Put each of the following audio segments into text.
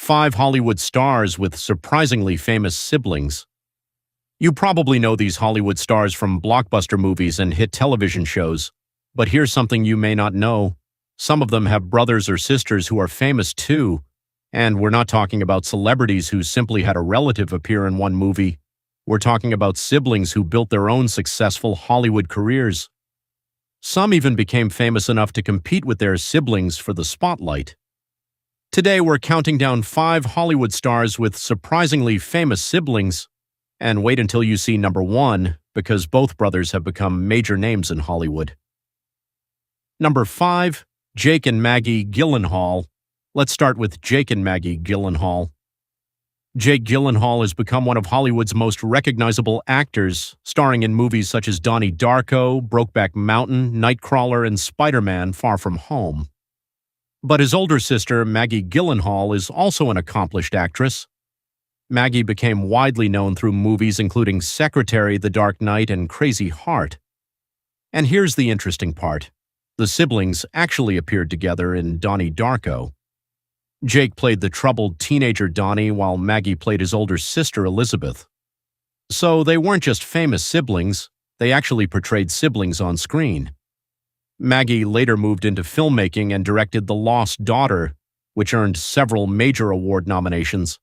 5 Hollywood stars with surprisingly famous siblings. You probably know these Hollywood stars from blockbuster movies and hit television shows, but here's something you may not know. Some of them have brothers or sisters who are famous too, and we're not talking about celebrities who simply had a relative appear in one movie. We're talking about siblings who built their own successful Hollywood careers. Some even became famous enough to compete with their siblings for the spotlight. Today we're counting down 5 Hollywood stars with surprisingly famous siblings. And wait until you see number 1, because both brothers have become major names in Hollywood. Number 5, Jake and Maggie Gyllenhaal. Let's start with Jake and Maggie Gyllenhaal. Jake Gyllenhaal has become one of Hollywood's most recognizable actors, starring in movies such as Donnie Darko, Brokeback Mountain, Nightcrawler, and Spider-Man: Far From Home. But his older sister, Maggie Gyllenhaal, is also an accomplished actress. Maggie became widely known through movies including Secretary, The Dark Knight, and Crazy Heart. And here's the interesting part. The siblings actually appeared together in Donnie Darko. Jake played the troubled teenager Donnie, while Maggie played his older sister Elizabeth. So they weren't just famous siblings, they actually portrayed siblings on screen. Maggie later moved into filmmaking and directed The Lost Daughter, which earned several major award nominations.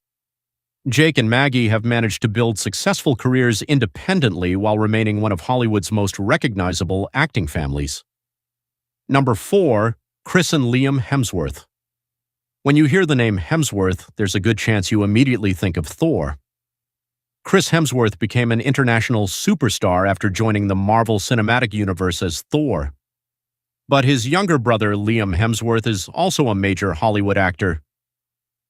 Jake and Maggie have managed to build successful careers independently while remaining one of Hollywood's most recognizable acting families. Number 4, Chris and Liam Hemsworth. When you hear the name Hemsworth, there's a good chance you immediately think of Thor. Chris Hemsworth became an international superstar after joining the Marvel Cinematic Universe as Thor. But his younger brother, Liam Hemsworth, is also a major Hollywood actor.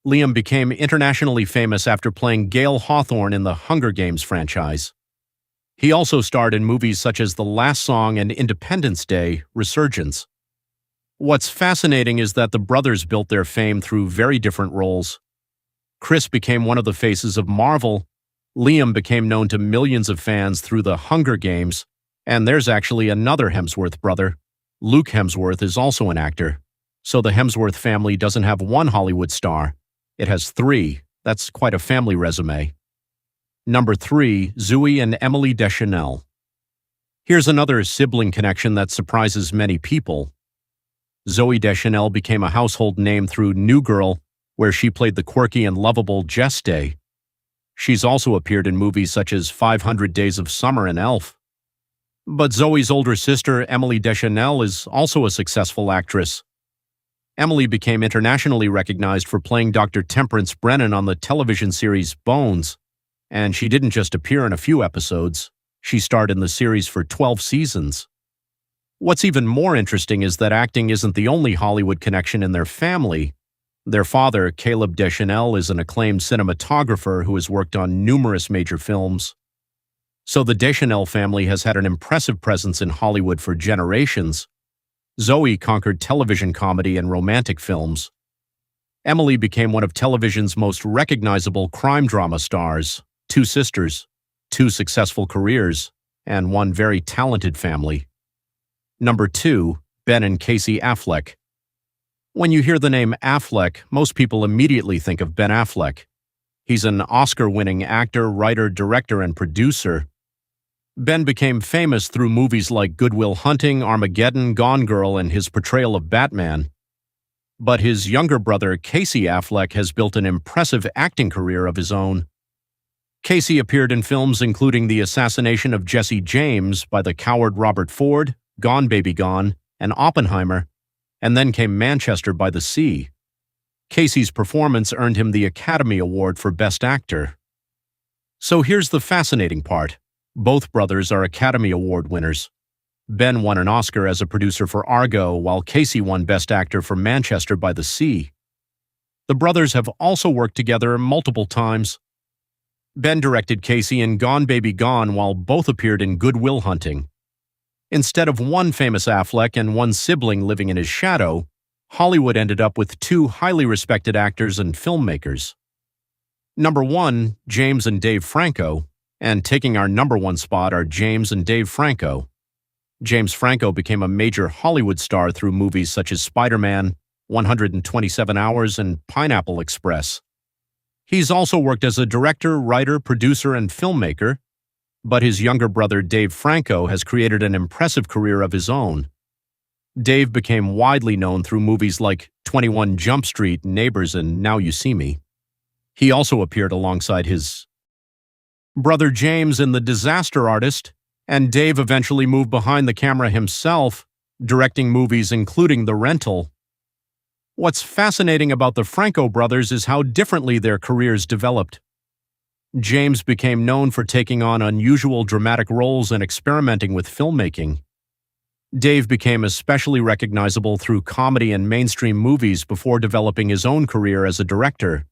Liam became internationally famous after playing Gale Hawthorne in the Hunger Games franchise. He also starred in movies such as The Last Song and Independence Day: Resurgence. What's fascinating is that the brothers built their fame through very different roles. Chris became one of the faces of Marvel, Liam became known to millions of fans through The Hunger Games, and there's actually another Hemsworth brother. Luke Hemsworth is also an actor. So the Hemsworth family doesn't have one Hollywood star. It has 3. That's quite a family resume. Number 3, Zooey and Emily Deschanel. Here's another sibling connection that surprises many people. Zooey Deschanel became a household name through New Girl, where she played the quirky and lovable Jess Day. She's also appeared in movies such as 500 Days of Summer and Elf. But Zooey's older sister, Emily Deschanel, is also a successful actress. Emily became internationally recognized for playing Dr. Temperance Brennan on the television series Bones. And she didn't just appear in a few episodes. She starred in the series for 12 seasons. What's even more interesting is that acting isn't the only Hollywood connection in their family. Their father, Caleb Deschanel, is an acclaimed cinematographer who has worked on numerous major films. So the Deschanel family has had an impressive presence in Hollywood for generations. Zooey conquered television comedy and romantic films. Emily became one of television's most recognizable crime drama stars, 2 sisters, 2 successful careers, and one very talented family. Number 2, Ben and Casey Affleck. When you hear the name Affleck, most people immediately think of Ben Affleck. He's an Oscar-winning actor, writer, director, and producer. Ben became famous through movies like Good Will Hunting, Armageddon, Gone Girl, and his portrayal of Batman. But his younger brother, Casey Affleck, has built an impressive acting career of his own. Casey appeared in films including The Assassination of Jesse James by the coward Robert Ford, Gone Baby Gone, and Oppenheimer, and then came Manchester by the Sea. Casey's performance earned him the Academy Award for Best Actor. So here's the fascinating part. Both brothers are Academy Award winners. Ben won an Oscar as a producer for Argo, while Casey won Best Actor for Manchester by the Sea. The brothers have also worked together multiple times. Ben directed Casey in Gone Baby Gone, while both appeared in Good Will Hunting. Instead of one famous Affleck and one sibling living in his shadow, Hollywood ended up with 2 highly respected actors and filmmakers. Number 1, James and Dave Franco, and taking our number 1 spot are James and Dave Franco. James Franco became a major Hollywood star through movies such as Spider-Man, 127 Hours, and Pineapple Express. He's also worked as a director, writer, producer, and filmmaker, but his younger brother Dave Franco has created an impressive career of his own. Dave became widely known through movies like 21 Jump Street, Neighbors, and Now You See Me. He also appeared alongside his brother James in The Disaster Artist, and Dave eventually moved behind the camera himself, directing movies including The Rental. What's fascinating about the Franco brothers is how differently their careers developed. James became known for taking on unusual dramatic roles and experimenting with filmmaking. Dave became especially recognizable through comedy and mainstream movies before developing his own career as a director.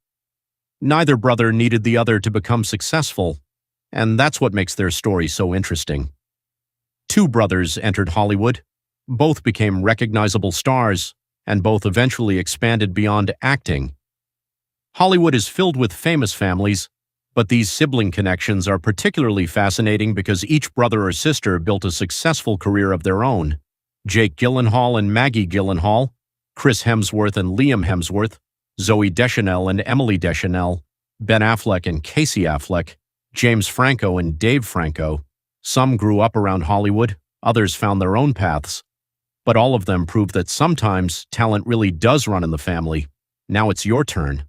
Neither brother needed the other to become successful, and that's what makes their story so interesting. Two brothers entered Hollywood. Both became recognizable stars, and both eventually expanded beyond acting. Hollywood is filled with famous families, but these sibling connections are particularly fascinating because each brother or sister built a successful career of their own. Jake Gyllenhaal and Maggie Gyllenhaal, Chris Hemsworth and Liam Hemsworth, Zooey Deschanel and Emily Deschanel, Ben Affleck and Casey Affleck, James Franco and Dave Franco. Some grew up around Hollywood, others found their own paths. But all of them prove that sometimes talent really does run in the family. Now it's your turn.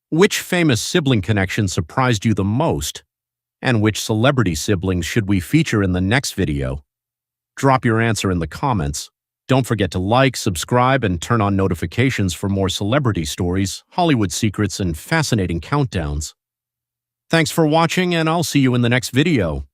Which famous sibling connection surprised you the most? And which celebrity siblings should we feature in the next video? Drop your answer in the comments. Don't forget to like, subscribe, and turn on notifications for more celebrity stories, Hollywood secrets, and fascinating countdowns. Thanks for watching, and I'll see you in the next video.